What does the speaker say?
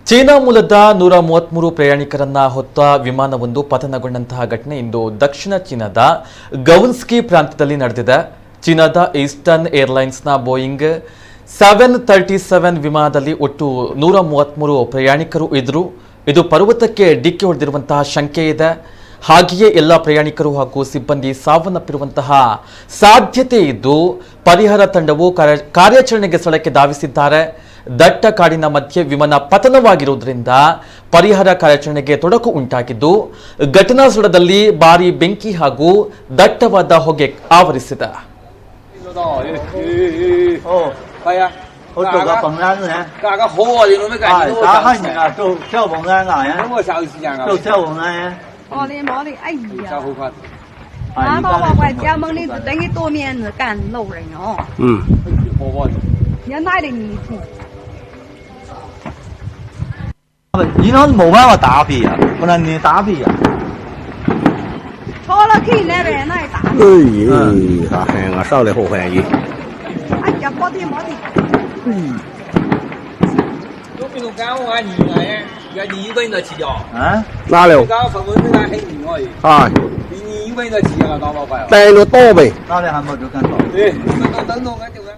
ಚೀನಾ ಮೂಲದ 133 ಪ್ರಯಾಣಿಕರನ್ನ ಹೊತ್ತ ವಿಮಾನವೊಂದು ಪತನಗೊಂಡಂತಹ ಘಟನೆ ಇಂದು ದಕ್ಷಿಣ ಚೀನಾದ ಗೌನ್ಸ್ಕಿ ಪ್ರಾಂತ್ಯದಲ್ಲಿ ನಡೆದಿದೆ. ಚೀನಾದ ಈಸ್ಟರ್ನ್ ಏರ್ಲೈನ್ಸ್ನ ಬೋಯಿಂಗ್ 737 ವಿಮಾನದಲ್ಲಿ ಒಟ್ಟು 133 ಪ್ರಯಾಣಿಕರು ಇದ್ದರು. ಇದು ಪರ್ವತಕ್ಕೆ ಡಿಕ್ಕಿ ಹೊಡೆದಿರುವಂತಹ ಶಂಕೆ ಇದೆ. ಹಾಗೆಯೇ ಎಲ್ಲ ಪ್ರಯಾಣಿಕರು ಹಾಗೂ ಸಿಬ್ಬಂದಿ ಸಾವನ್ನಪ್ಪಿರುವಂತಹ ಸಾಧ್ಯತೆ ಇದ್ದು ಪರಿಹಾರ ತಂಡವು ಕಾರ್ಯಾಚರಣೆಗೆ ಸ್ಥಳಕ್ಕೆ ಧಾವಿಸಿದ್ದಾರೆ. ದಟ್ಟ ಕಾಡಿನ ಮಧ್ಯೆ ವಿಮಾನ ಪತನವಾಗಿರುವುದರಿಂದ ಪರಿಹಾರ ಕಾರ್ಯಾಚರಣೆಗೆ ತೊಡಕು ಉಂಟಾಗಿದ್ದು ಘಟನಾ ಸ್ಥಳದಲ್ಲಿ ಭಾರೀ ಬೆಂಕಿ ಹಾಗೂ ದಟ್ಟವಾದ ಹೊಗೆ ಆವರಿಸಿದೆ.你那没办法打比呀，不然你打比呀。错了，去那边那打。哎呀，大汉啊，少了好欢喜。哎呀，没的。有没有干我你哎？要你一个人在骑啊？啊？哪了？刚分分钟还很硬哦。啊，你一个人在骑啊，打老快了。带了倒呗。哪里还没就干到？对，等等，俺就干。